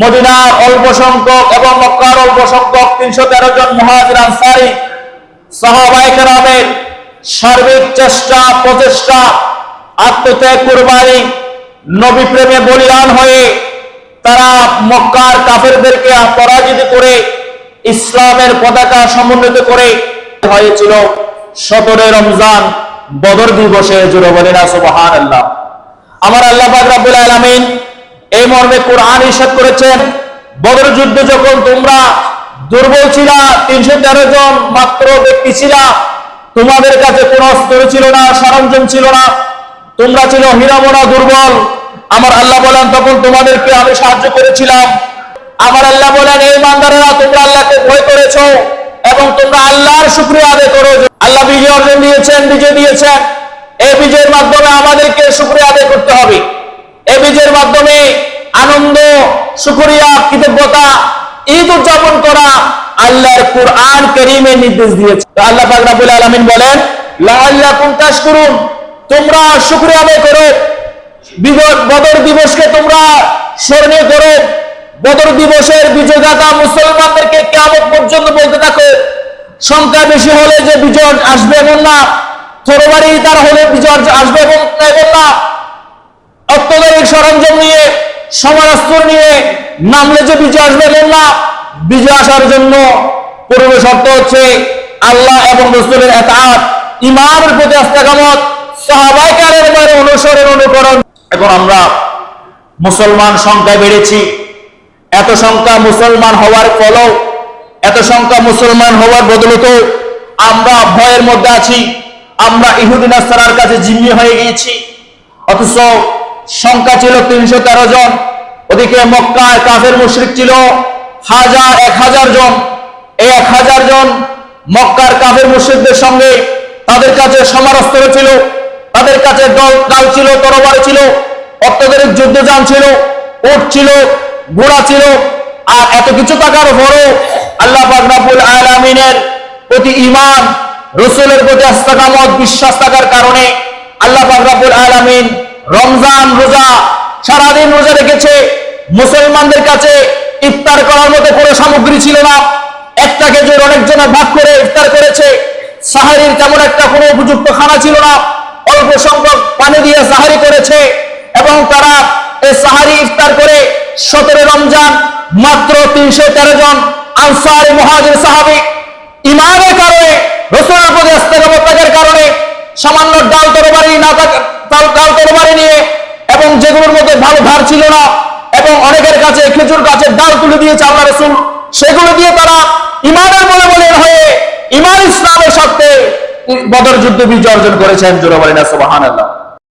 মদিনার অল্প সংখ্যক এবং মক্কার অল্প সংখ্যক 313 জন মুহাজির আনসারী সাহাবায়ে কেরামের সার্বিক চেষ্টা প্রচেষ্টা আত্মত্যাগ কুরবানি নবী প্রেমে বলিয়ান হয়ে তারা মক্কার কাফেরদেরকে পরাজিত করে ইসলামের পতাকা সমুন্নত করে হয়েছিল 17 রমজান বদর দিবসে। জোরে বলেন সুবহানাল্লাহ। আমার আল্লাহ পাক রব্বুল আলামিন এই মর্মে কোরআন ইরশাদ করেছেন, বদর যুদ্ধে যখন তোমরা দুর্বল ছিলা, 313 জন মাত্র ব্যক্তি ছিলা, তোমাদের কাছে কোনো অস্ত্র ছিল না, সরঞ্জাম ছিল না, তোমরা ছিল হীনমনা দুর্বল। আমার আল্লাহ বলেন তখন তোমাদেরকে আমি সাহায্য করেছিলাম। আমার আল্লাহ বলেন এই ইমানদারেরা তোমরা আল্লাহকে ভয় করেছো এবং তোমরা আল্লাহর শুকরিয়া আদায় করো। আল্লাহ বিজয় অর্জন দিয়েছেন, বিজয় দিয়েছেন। এই বিজয়ের মাধ্যমে আমাদেরকে শুকরিয়া আদায় করতে হবে। এই বিজয়ের মাধ্যমে আনন্দ, শুকরিয়া, কৃতজ্ঞতা, ঈদ উদযাপন করা আল্লাহর কুরআন কারীমে নির্দেশ দিয়েছে। আল্লাহ পাক রব্বুল আলামিন বলেন লাআল্লাকুম তাশকুরুন, তোমরা শুকরিয়া আদায় করো। বদর দিবসকে তোমরা স্মরণীয় করো। বদর দিবসের বিজয়গাথা মুসলমানদেরকে কিয়ামত পর্যন্ত বলতে থাকো। সংখ্যা বেশি হলে যে বিজয় আসবে এমন না, তরবারি তার হলে বিজয় আসবে এমন না, অত্যাধুনিক সরঞ্জাম নিয়ে সমরাস্ত্র নিয়ে নামলে যে বিজয় আসবে এমন না। বিজয় আসার জন্য পূর্ব শর্ত হচ্ছে আল্লাহ এবং রাসূলের ইতাআত, ইমানের প্রতি ইস্তেকামত, সাহাবায়ে কেরামের অনুসরণ অনুকরণ। এখন আমরা মুসলমান সংখ্যা বেড়েছি, এত সংখ্যা মুসলমান হওয়ার ফলেও, এত সংখ্যা মুসলমান হওয়ার বদৌলতে আমরা ভয়ের মধ্যে আছি। আমরা ইহুদি নাসারার কাছে জিম্মি হয়ে গিয়েছি। অথচ সংখ্যা ছিল 313 জন, ওদিকে মক্কার কাফের মুশরিক ছিল 1000 জন। এই 1000 জন মক্কার কাফের মুশরিকদের সঙ্গে তাদের কাছে সমরাস্ত্র ছিল, তাদের কাছে ডাল ছিল, তরবারি ছিল, অত্যাধুনিক যুদ্ধযান ছিল, উট ছিল, ঘোড়া ছিল। আর এত কিছু থাকার পরও আল্লাহ পাক রব্বুল আলামিনের প্রতি ঈমান, রাসূলের প্রতি ইস্তেকামত, বিশ্বাস থাকার কারণে আল্লাহ পাক রব্বুল আলামিন রমজান রোজা সারাদিন রোজা রেখেছে। মুসলমানদের কাছে ইফতার করার মতো কোনো সামগ্রী ছিল না। একটা খেজুর অনেকজনে ভাগ করে ইফতার করেছে। সাহারির তেমন একটা কোনো উপযুক্ত খানা ছিল না। অল্প সংখ্যক পানি দিয়ে সাহারি করেছে এবং তারা এই সাহারি ইফতার করে 17 রমজান মাত্র 313 জন আনসারী মুহাজির সাহাবী ঈমানের কারণে, রাসূলের প্রতি ইস্তেকামত থাকার কারণে সামান্য ডাল তরবারি নিয়ে এবং যেগুলোর মধ্যে ভালো ধার ছিল না এবং অনেকের কাছে খেজুর গাছের ডাল তুলে দিয়েছে আল্লাহ রাসূল, সেগুলো দিয়ে তারা ঈমানের বলে হয়ে ঈমান ইসলামের সাথে বদর যুদ্ধে বিজয় অর্জন করেছেন। জোরে বলেন সুবহানাল্লাহ।